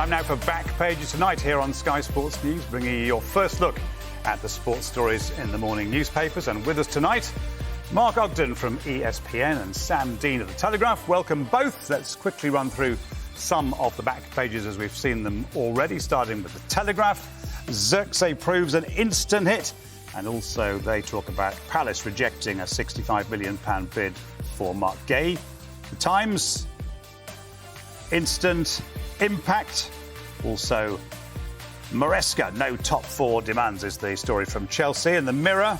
Time now for Back Pages tonight here on Sky Sports News, bringing you your first look at the sports stories in the morning newspapers. And with us tonight, Mark Ogden from ESPN and Sam Dean of the Telegraph. Welcome both. Let's quickly run through some of the back pages as we've seen them already, starting with the Telegraph. Zirkzee proves an instant hit. And also they talk about Palace rejecting a £65 million bid for Mark Gay. The Times, instant impact. Also, Moresco, no top four demands is the story from Chelsea. And the Mirror,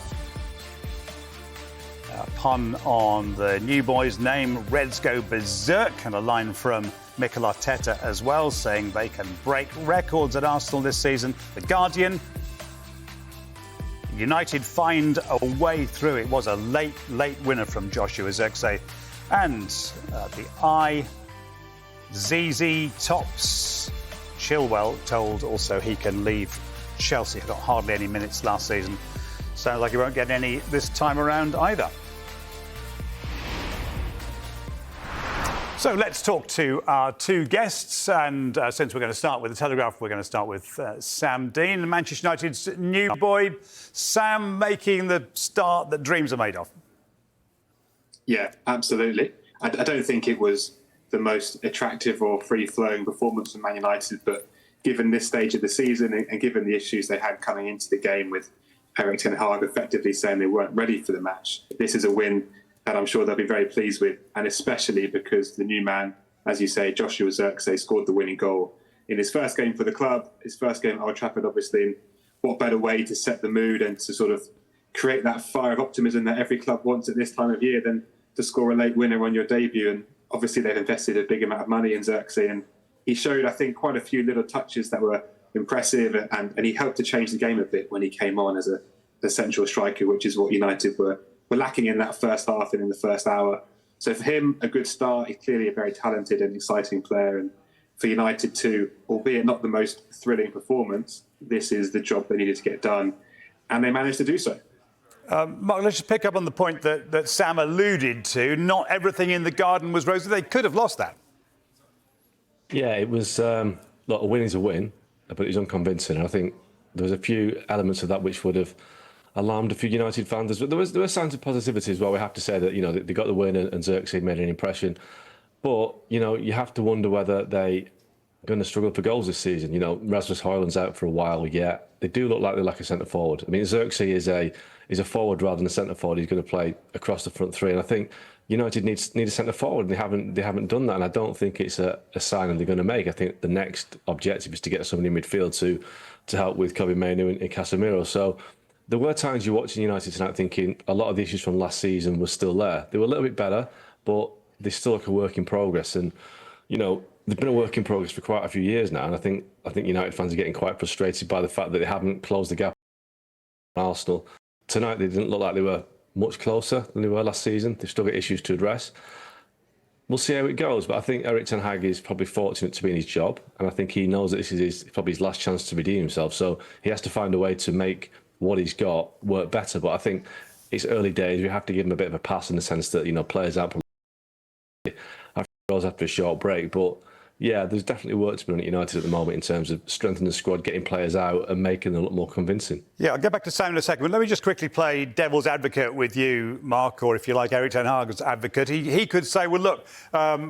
a pun on the new boy's name, Reds go berserk, and a line from Mikel Arteta as well, saying they can break records at Arsenal this season. The Guardian, United find a way through. It was a late winner from Joshua Zirkzee. And the Eye, Zirkzee tops. Chilwell told also he can leave Chelsea. He got hardly any minutes last season. Sounds like he won't get any this time around either. So let's talk to our two guests. And since we're going to start with the Telegraph, we're going to start with Sam Dean, Manchester United's new boy. Sam, making the start that dreams are made of. Yeah, absolutely. I don't think it was the most attractive or free-flowing performance from Man United, but given this stage of the season and given the issues they had coming into the game with Erik ten Hag effectively saying they weren't ready for the match, this is a win that I'm sure they'll be very pleased with, and especially because the new man, as you say, Joshua Zirkzee, scored the winning goal in his first game for the club, his first game at Old Trafford, obviously. And what better way to set the mood and to sort of create that fire of optimism that every club wants at this time of year than to score a late winner on your debut. And obviously they've invested a big amount of money in Zirkzee, and he showed, I think, quite a few little touches that were impressive, and he helped to change the game a bit when he came on as a central striker, which is what United were lacking in that first half and in the first hour. So for him, a good start. He's clearly a very talented and exciting player, and for United too, albeit not the most thrilling performance, this is the job they needed to get done, and they managed to do so. Mark, let's just pick up on the point that Sam alluded to. Not everything in the garden was rosy. They could have lost that. Yeah, it was, look, a win is a win, but it was unconvincing. I think there was a few elements of that which would have alarmed a few United fans. But there were signs of positivity as well. We have to say that, you know, they got the win and Zirkzee made an impression. But, you know, you have to wonder whether they are going to struggle for goals this season. You know, Rasmus Højlund's out for a while yet. They do look like they lack a centre forward. I mean, Zirkzee is a forward rather than a centre forward. He's going to play across the front three, and I think United need a centre forward, and they haven't done that. And I don't think it's a sign they're going to make. I think the next objective is to get somebody in midfield to help with Kobbie Mainoo and Casemiro. So there were times you're watching United tonight thinking a lot of the issues from last season were still there. They were a little bit better, but they still look a work in progress. And you know, they've been a work in progress for quite a few years now, and I think United fans are getting quite frustrated by the fact that they haven't closed the gap on Arsenal. Tonight, they didn't look like they were much closer than they were last season. They've still got issues to address. We'll see how it goes, but I think Erik ten Hag is probably fortunate to be in his job, and I think he knows that this is probably his last chance to redeem himself. So he has to find a way to make what he's got work better. But I think it's early days. We have to give him a bit of a pass in the sense that, you know, players aren't probably after a short break, but yeah, there's definitely work to be done at United at the moment in terms of strengthening the squad, getting players out and making them look more convincing. Yeah, I'll get back to Sam in a second, but let me just quickly play devil's advocate with you, Mark, or if you like, Erik ten Hag's advocate. He could say, well, look,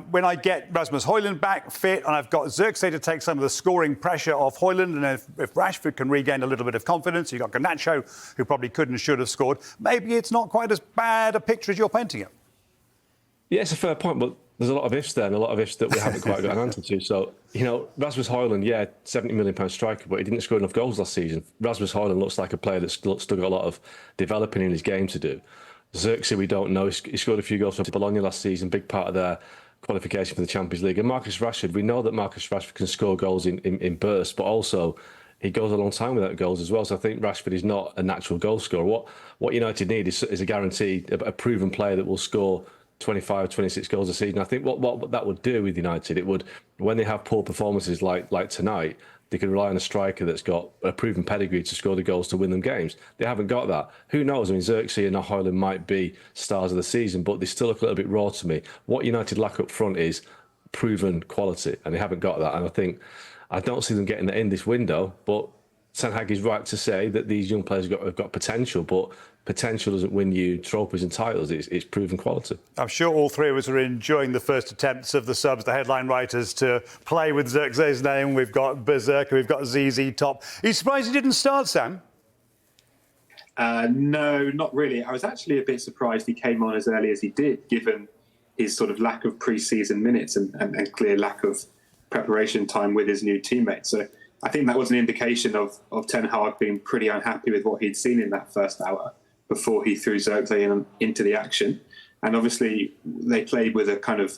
when I get Rasmus Højlund back fit and I've got Zirkzee to take some of the scoring pressure off Højlund, and if Rashford can regain a little bit of confidence, you've got Garnacho, who probably could and should have scored, maybe it's not quite as bad a picture as you're painting it. Yeah, it's a fair point, but there's a lot of ifs there and a lot of ifs that we haven't quite got an answer to. So, you know, Rasmus Højlund, yeah, £70 million striker, but he didn't score enough goals last season. Rasmus Højlund looks like a player that's still got a lot of developing in his game to do. Zirkzee, we don't know. He scored a few goals for Bologna last season, big part of their qualification for the Champions League. And Marcus Rashford, we know that Marcus Rashford can score goals in bursts, but also he goes a long time without goals as well. So I think Rashford is not a natural goal scorer. What United need is a guarantee, a proven player that will score 25, 26 goals a season. I think what that would do with United, it would, when they have poor performances like tonight, they could rely on a striker that's got a proven pedigree to score the goals to win them games. They haven't got that. Who knows? I mean, Zirkzee and Højlund might be stars of the season, but they still look a little bit raw to me. What United lack up front is proven quality, and they haven't got that. And I think I don't see them getting that in this window, but Ten Hag is right to say that these young players have got potential, but potential doesn't win you trophies and titles. It's proven quality. I'm sure all three of us are enjoying the first attempts of the subs, the headline writers, to play with Zirkzee's name. We've got Berserker, we've got Zirkzee top. Are you surprised he didn't start, Sam? No, not really. I was actually a bit surprised he came on as early as he did, given his sort of lack of pre-season minutes and clear lack of preparation time with his new teammates. So I think that was an indication of Ten Hag being pretty unhappy with what he'd seen in that first hour before he threw Zirkzee into the action. And obviously they played with a kind of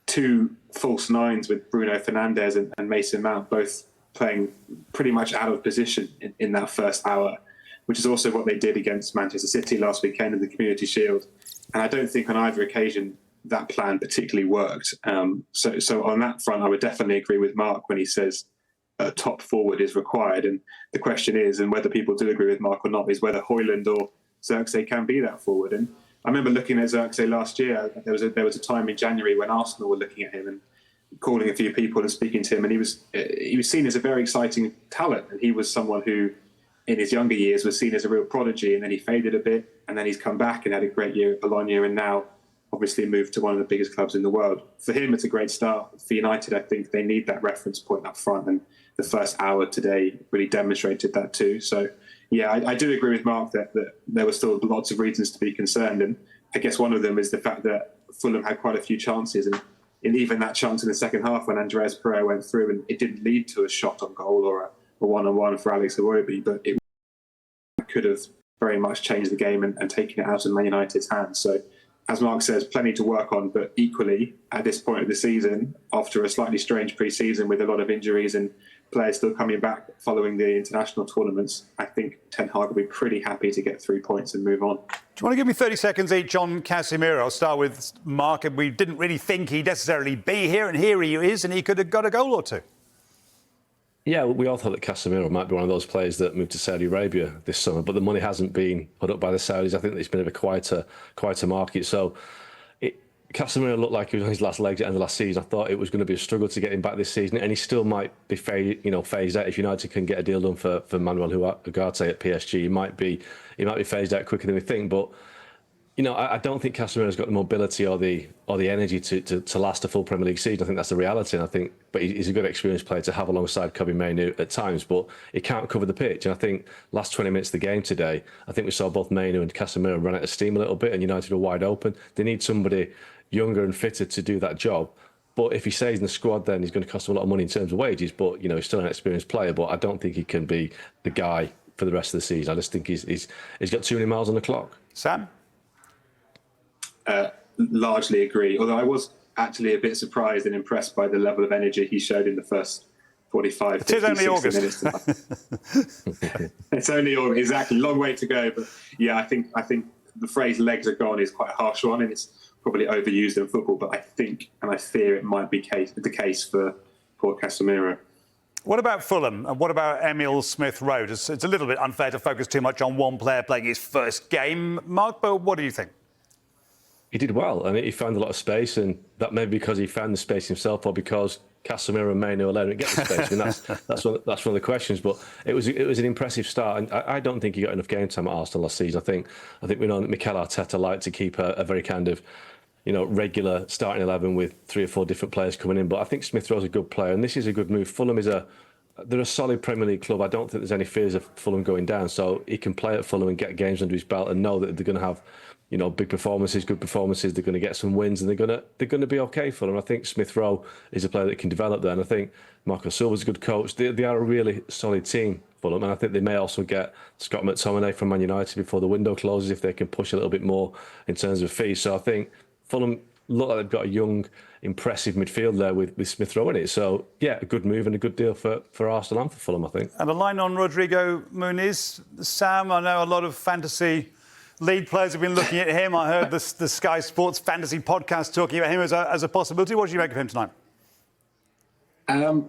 two false nines with Bruno Fernandes and Mason Mount, both playing pretty much out of position in that first hour, which is also what they did against Manchester City last weekend in the Community Shield. And I don't think on either occasion that plan particularly worked. So on that front, I would definitely agree with Mark when he says a top forward is required. And the question is, and whether people do agree with Mark or not, is whether Højlund or Zirkzee can be that forward. And I remember looking at Zirkzee last year. There was a time in January when Arsenal were looking at him and calling a few people and speaking to him, and he was seen as a very exciting talent. And he was someone who, in his younger years, was seen as a real prodigy, and then he faded a bit, and then he's come back and had a great year at Bologna, and now obviously moved to one of the biggest clubs in the world. For him, it's a great start. For United, I think they need that reference point up front, and the first hour today really demonstrated that too. So, yeah, I do agree with Mark that there were still lots of reasons to be concerned, and I guess one of them is the fact that Fulham had quite a few chances, and even that chance in the second half when Andreas Pereira went through, and it didn't lead to a shot on goal or a one-on-one for Alex Iwobi, but it could have very much changed the game and taken it out of Man United's hands. So, as Mark says, plenty to work on, but equally, at this point of the season, after a slightly strange pre-season with a lot of injuries and players still coming back following the international tournaments, I think Ten Hag will be pretty happy to get 3 points and move on. Do you want to give me 30 seconds each on Casemiro? I'll start with Mark. And we didn't really think he'd necessarily be here, and here he is, and he could have got a goal or two. Yeah, we all thought that Casemiro might be one of those players that moved to Saudi Arabia this summer, but the money hasn't been put up by the Saudis. I think it's been a bit quieter market. So Casemiro looked like he was on his last legs at the end of last season. I thought it was going to be a struggle to get him back this season, and he still might be phased out. If United can get a deal done for Manuel Ugarte at PSG, he might be phased out quicker than we think. But I don't think Casemiro's got the mobility or the energy to last a full Premier League season. I think that's the reality. And but he's a good experienced player to have alongside Kobbie Mainoo at times, but he can't cover the pitch. And I think last 20 minutes of the game today, I think we saw both Mainoo and Casemiro run out of steam a little bit, and United were wide open. They need somebody younger and fitter to do that job. But if he stays in the squad, then he's going to cost them a lot of money in terms of wages. But he's still an experienced player. But I don't think he can be the guy for the rest of the season. I just think he's got too many miles on the clock. Sam? Largely agree. Although I was actually a bit surprised and impressed by the level of energy he showed in the first 45, 50, 60 minutes. It's only August, exactly. Long way to go. But yeah, I think the phrase "legs are gone" is quite a harsh one, and it's probably overused in football. But I think, and I fear, it might be the case for poor Casemiro. What about Fulham? And what about Emil Smith-Rowe? It's a little bit unfair to focus too much on one player playing his first game, Mark, but what do you think? He did well, and he found a lot of space, and that may be because he found the space himself, or because Casemiro and Mainoo allowed him to get the space. I mean, that's one of the questions. But it was an impressive start, and I don't think he got enough game time at Arsenal last season. I think we know that Mikel Arteta liked to keep a very kind of regular starting 11 with 3 or 4 different players coming in. But I think Smith-Rowe's a good player, and this is a good move. Fulham they're a solid Premier League club. I don't think there's any fears of Fulham going down. So he can play at Fulham and get games under his belt and know that they're going to have big performances, good performances. They're going to get some wins, and they're going to be okay for them. I think Smith-Rowe is a player that can develop there, and I think Marco Silva's a good coach. They are a really solid team, Fulham, and I think they may also get Scott McTominay from Man United before the window closes if they can push a little bit more in terms of fees. So I think Fulham look like they've got a young, impressive midfield there with Smith-Rowe in it. So yeah, a good move and a good deal for Arsenal and for Fulham, I think. And a line on Rodrigo Muniz. Sam, I know a lot of fantasy league players have been looking at him. I heard the Sky Sports Fantasy podcast talking about him as a possibility. What do you make of him tonight? I don't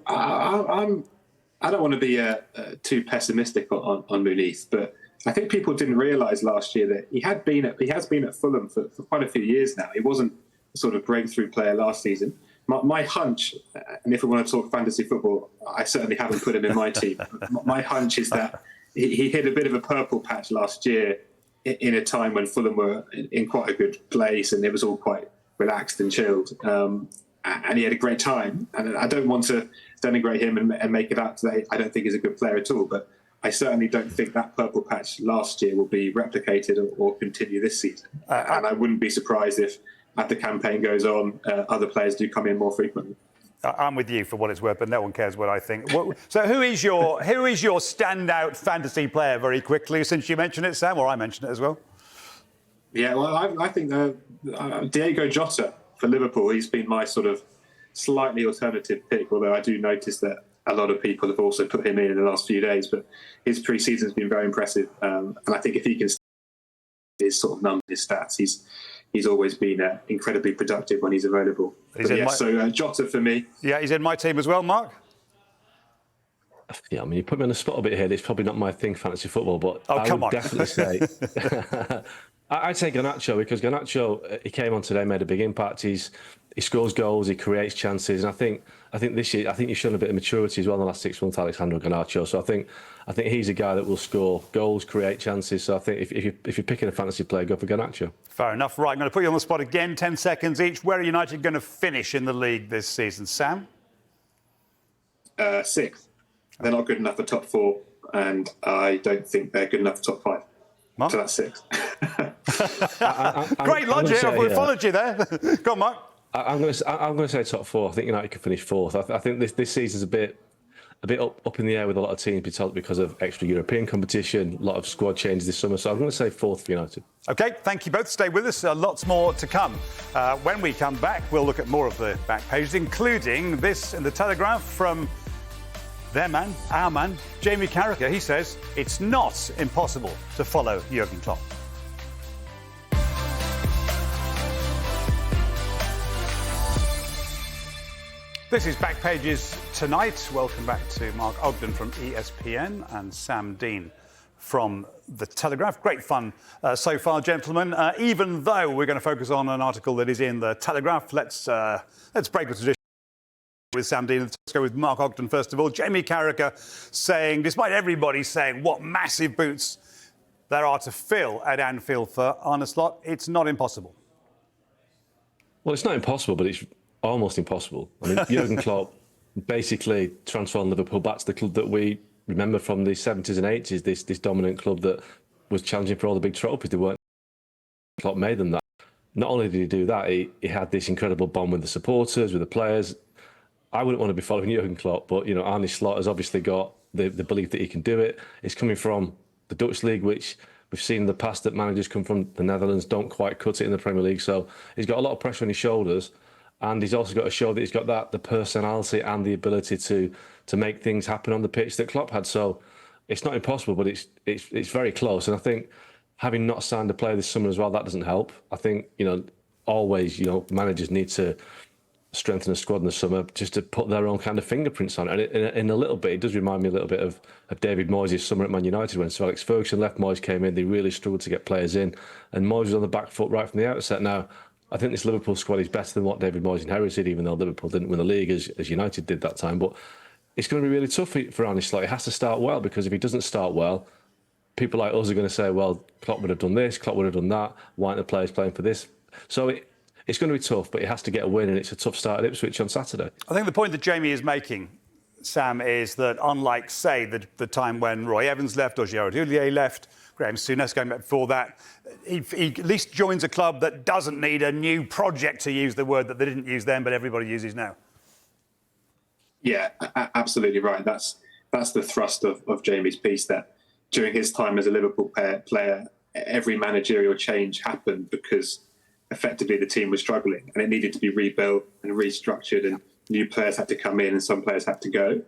want to be too pessimistic on Muniz, but I think people didn't realise last year that he has been at Fulham for quite a few years now. He wasn't a sort of breakthrough player last season, My hunch, and if we want to talk fantasy football, I certainly haven't put him in my team. My hunch is that he hit a bit of a purple patch last year in a time when Fulham were in quite a good place and it was all quite relaxed and chilled. And he had a great time. And I don't want to denigrate him and make it out today. I don't think he's a good player at all. But I certainly don't think that purple patch last year will be replicated or continue this season. And I wouldn't be surprised if, as the campaign goes on, other players do come in more frequently. I'm with you for what it's worth, but no one cares what I think. So who is your standout fantasy player, very quickly, since you mentioned it, Sam, or I mentioned it as well? Yeah, well, I think Diego Jota for Liverpool, he's been my sort of slightly alternative pick, although I do notice that a lot of people have also put him in the last few days, but his pre-season has been very impressive. And I think if he can his sort of numbers, his stats, he's always been incredibly productive when he's available. So Jota for me. Yeah, he's in my team as well, Mark. Yeah, I mean, you put me on the spot a bit here. It's probably not my thing, fantasy football, but I would definitely say I'd say Garnacho, because Garnacho, he came on today, made a big impact. He scores goals, he creates chances, and I think this year, he's shown a bit of maturity as well in the last 6 months, Alexandro Garnacho. So I think he's a guy that will score goals, create chances. So I think if you're picking a fantasy player, go for Garnacho. Fair enough. Right, I'm going to put you on the spot again. 10 seconds each. Where are United going to finish in the league this season, Sam? 6th. They're not good enough for top 4, and I don't think they're good enough for top 5. Mark? So that's 6. Great logic. We followed you there. Go on, Mark. I'm going to say top 4. I think United could finish 4th. I think this season's a bit up in the air with a lot of teams because of extra European competition, a lot of squad changes this summer. So I'm going to say 4th for United. OK, thank you both. Stay with us. Lots more to come. When we come back, we'll look at more of the back pages, including this in the Telegraph from our man, Jamie Carragher. He says it's not impossible to follow Jurgen Klopp. This is Back Pages Tonight. Welcome back to Mark Ogden from ESPN and Sam Dean from The Telegraph. Great fun so far, gentlemen. Even though we're going to focus on an article that is in The Telegraph, let's break the tradition with Sam Dean. Let's go with Mark Ogden first of all. Jamie Carragher saying, despite everybody saying what massive boots there are to fill at Anfield for Arne Slot, it's not impossible. Well, it's not impossible, but it's almost impossible. I mean, Jurgen Klopp basically transformed Liverpool back to the club that we remember from the 70s and 80s, this dominant club that was challenging for all the big trophies. They weren't. Klopp made them that. Not only did he do that, he had this incredible bond with the supporters, with the players. I wouldn't want to be following Jurgen Klopp, but, you know, Arne Slot has obviously got the belief that he can do it. It's coming from the Dutch League, which we've seen in the past that managers come from the Netherlands don't quite cut it in the Premier League. So he's got a lot of pressure on his shoulders. And he's also got to show that he's got the personality and the ability to make things happen on the pitch that Klopp had. So it's not impossible, but it's very close. And I think having not signed a player this summer as well, that doesn't help. I think, you know, always, you know, managers need to strengthen a squad in the summer just to put their own kind of fingerprints on it. And in a little bit, it does remind me a little bit of David Moyes' summer at Man United when Sir Alex Ferguson left, Moyes came in, they really struggled to get players in. And Moyes was on the back foot right from the outset. Now, I think this Liverpool squad is better than what David Moyes inherited, even though Liverpool didn't win the league as United did that time. But it's going to be really tough for Arne Slot. He has to start well, because if he doesn't start well, people like us are going to say, well, Klopp would have done this, Klopp would have done that. Why aren't the players playing for this? So it's going to be tough, but he has to get a win, and it's a tough start at Ipswich on Saturday. I think the point that Jamie is making, Sam, is that unlike, say, the time when Roy Evans left or Gerard Houllier left, Graham Souness going back before that, he at least joins a club that doesn't need a new project, to use the word that they didn't use then, but everybody uses now. Yeah, absolutely right. That's the thrust of Jamie's piece, that during his time as a Liverpool player, every managerial change happened because effectively the team was struggling and it needed to be rebuilt and restructured, and new players had to come in and some players had to go.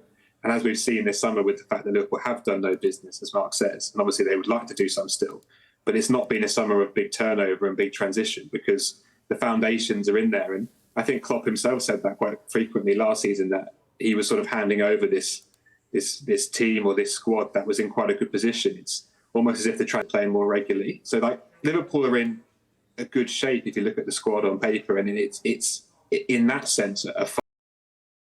And as we've seen this summer with the fact that Liverpool have done no business, as Mark says, and obviously they would like to do some still, but it's not been a summer of big turnover and big transition because the foundations are in there. And I think Klopp himself said that quite frequently last season, that he was sort of handing over this team or this squad that was in quite a good position. It's almost as if they're trying to play more regularly. So like Liverpool are in a good shape if you look at the squad on paper, and it's in that sense, a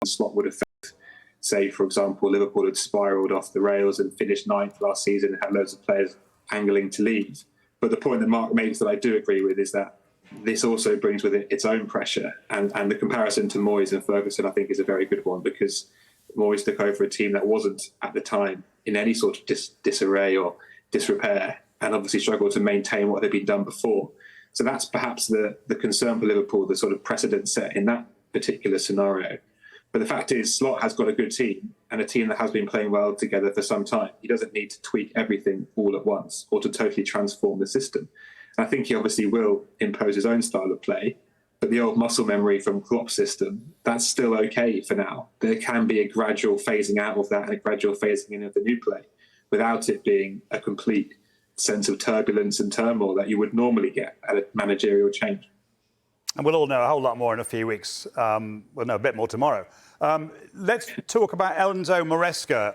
slot would have felt, say, for example, Liverpool had spiralled off the rails and finished ninth last season and had loads of players angling to leave. But the point that Mark makes that I do agree with is that this also brings with it its own pressure. And the comparison to Moyes and Ferguson, I think, is a very good one, because Moyes took over a team that wasn't, at the time, in any sort of disarray or disrepair, and obviously struggled to maintain what had been done before. So that's perhaps the concern for Liverpool, the sort of precedent set in that particular scenario. But the fact is, Slot has got a good team, and a team that has been playing well together for some time. He doesn't need to tweak everything all at once or to totally transform the system. And I think he obviously will impose his own style of play, but the old muscle memory from Klopp's system, that's still okay for now. There can be a gradual phasing out of that and a gradual phasing in of the new play without it being a complete sense of turbulence and turmoil that you would normally get at a managerial change. And we'll all know a whole lot more in a few weeks. We'll know a bit more tomorrow. Let's talk about Enzo Moresco,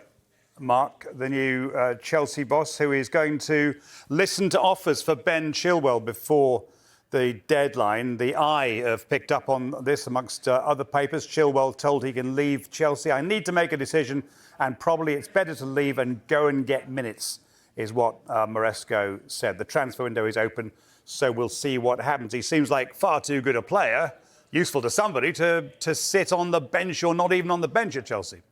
Mark, the new Chelsea boss, who is going to listen to offers for Ben Chilwell before the deadline. The Eye have picked up on this amongst other papers. Chilwell told he can leave Chelsea. I need to make a decision, and probably it's better to leave and go and get minutes, is what Moresco said. The transfer window is open, so we'll see what happens. He seems like far too good a player, useful to somebody, to sit on the bench or not even on the bench at Chelsea.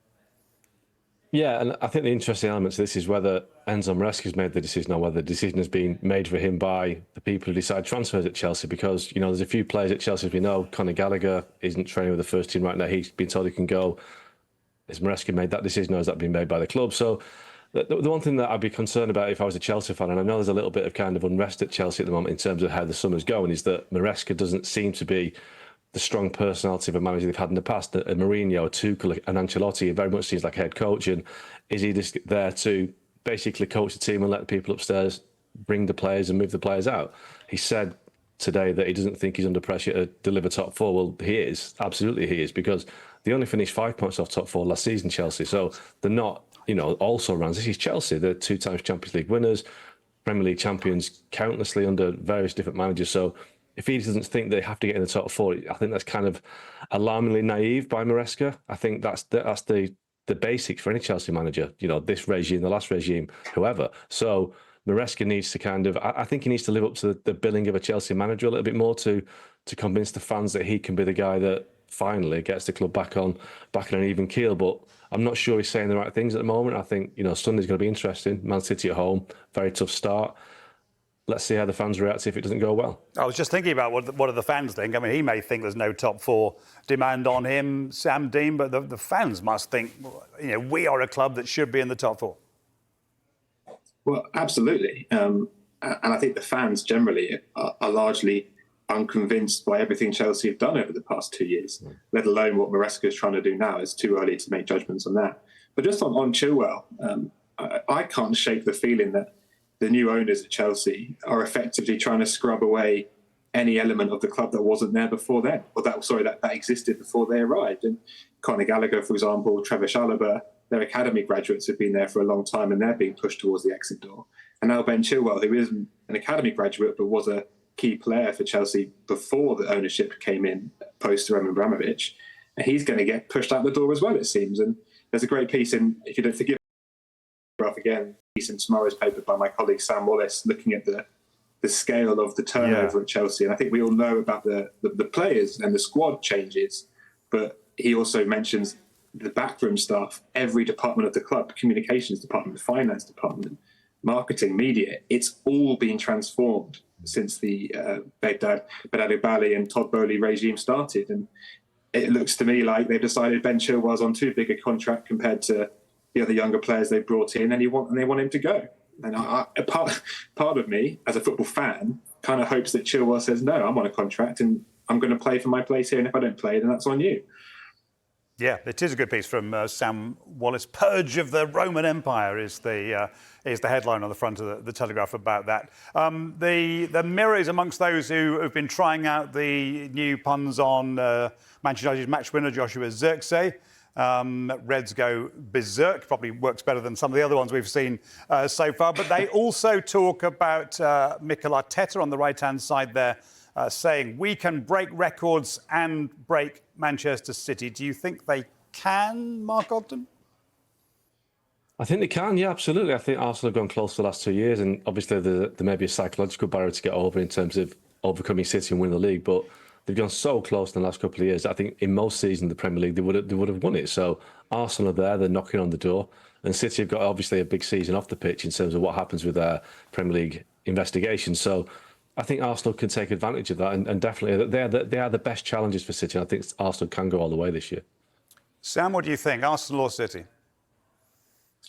Yeah, and I think the interesting element to this is whether Enzo Moresco's made the decision or whether the decision has been made for him by the people who decide transfers at Chelsea, because, you know, there's a few players at Chelsea, as we know. Conor Gallagher isn't training with the first team right now. He's been told he can go. Has Moresco made that decision, or has that been made by the club? So the one thing that I'd be concerned about if I was a Chelsea fan, and I know there's a little bit of kind of unrest at Chelsea at the moment in terms of how the summer's going, is that Moresco doesn't seem to be the strong personality of a manager they've had in the past. A Mourinho, a Tuchel, an Ancelotti, very much seems like head coach. And is he just there to basically coach the team and let the people upstairs bring the players and move the players out? He said today that he doesn't think he's under pressure to deliver top four. Well, he is. Absolutely he is, because they only finished 5 points off top four last season, Chelsea. So they're not, you know, also runs. This is Chelsea. They're 2 times Champions League winners, Premier League champions countlessly under various different managers. So if he doesn't think they have to get in the top four, I think that's kind of alarmingly naive by Moresco. I think that's the basics for any Chelsea manager. You know, this regime, the last regime, whoever. So Moresco needs to kind of, I think he needs to live up to the billing of a Chelsea manager a little bit more to convince the fans that he can be the guy that finally gets the club back on an even keel. But I'm not sure he's saying the right things at the moment. I think, you know, Sunday's going to be interesting. Man City at home, very tough start. Let's see how the fans react if it doesn't go well. I was just thinking about what do the fans think. I mean, he may think there's no top four demand on him, Sam Dean, but the fans must think, you know, we are a club that should be in the top four. Well, absolutely. And I think the fans generally are largely unconvinced by everything Chelsea have done over the past 2 years, let alone what Moresco is trying to do now. It's too early to make judgments on that. But just on Chilwell, I can't shake the feeling that the new owners at Chelsea are effectively trying to scrub away any element of the club that wasn't there before then, or that existed before they arrived. And Conor Gallagher, for example, Trevor Chalobah, their academy graduates have been there for a long time and they're being pushed towards the exit door. And now Ben Chilwell, who isn't an academy graduate but was a key player for Chelsea before the ownership came in post Roman Abramovich, and he's going to get pushed out the door as well, it seems. And there's a great piece in, if you don't forgive me, again, piece in tomorrow's paper by my colleague Sam Wallace, looking at the scale of the turnover at Chelsea. And I think we all know about the players and the squad changes, but he also mentions the backroom staff, every department of the club, communications department, finance department, marketing, media. It's all been transformed since the Begdad Bali and Todd Bowley regime started. And it looks to me like they've decided Ben Chilwell's on too big a contract compared to the other younger players they brought in, and they want him to go. And part of me, as a football fan, kind of hopes that Chilwell says, no, I'm on a contract and I'm going to play for my place here, and if I don't play, then that's on you. Yeah, it is a good piece from Sam Wallace. Purge of the Roman Empire is the headline on the front of the Telegraph about that. The Mirror is amongst those who have been trying out the new puns on Manchester United's match winner Joshua Zirkzee. Reds go berserk, probably works better than some of the other ones we've seen so far. But they also talk about Mikel Arteta on the right-hand side there saying we can break records and break Manchester City. Do you think they can, Mark Ogden? I think they can, yeah, absolutely. I think Arsenal have gone close the last 2 years, and obviously there may be a psychological barrier to get over in terms of overcoming City and winning the league, but they've gone so close in the last couple of years. I think in most seasons in the Premier League they would have won it. So Arsenal are there, they're knocking on the door, and City have got obviously a big season off the pitch in terms of what happens with their Premier League investigation. So I think Arsenal can take advantage of that, and definitely they are the best challengers for City. And I think Arsenal can go all the way this year. Sam, what do you think, Arsenal or City?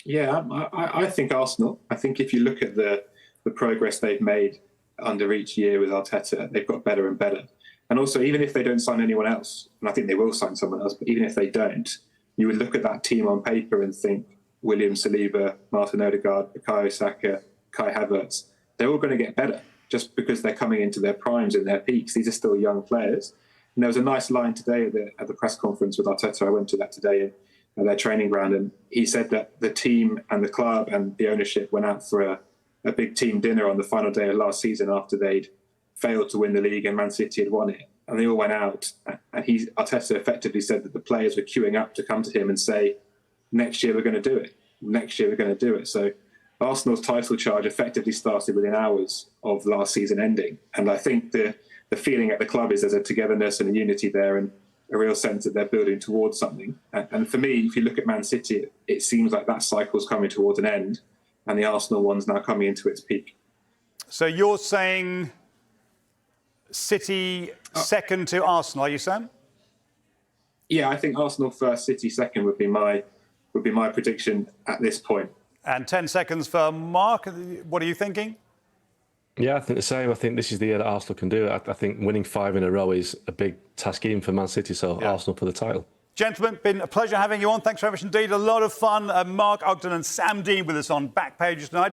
Yeah, I think Arsenal. I think if you look at the progress they've made under each year with Arteta, they've got better and better. And also, even if they don't sign anyone else, and I think they will sign someone else, but even if they don't, you would look at that team on paper and think William Saliba, Martin Odegaard, Bukayo Saka, Kai Havertz, they're all going to get better just because they're coming into their primes and their peaks. These are still young players. And there was a nice line today at the press conference with Arteta. I went to that today at their training ground, and he said that the team and the club and the ownership went out for a big team dinner on the final day of last season after they'd failed to win the league and Man City had won it. And they all went out, and Arteta effectively said that the players were queuing up to come to him and say, next year we're going to do it. Next year we're going to do it. So Arsenal's title charge effectively started within hours of last season ending. And I think the feeling at the club is there's a togetherness and a unity there, and a real sense that they're building towards something. And for me, if you look at Man City, it seems like that cycle's coming towards an end, and the Arsenal one's now coming into its peak. So you're saying City second to Arsenal, are you, Sam? Yeah, I think Arsenal first, City second would be my prediction at this point. And 10 seconds for Mark. What are you thinking? Yeah, I think the same. I think this is the year that Arsenal can do it. I think winning 5 in a row is a big task even for Man City, so yeah. Arsenal for the title. Gentlemen, been a pleasure having you on. Thanks very much indeed. A lot of fun. Mark Ogden and Sam Dean with us on Back Pages tonight.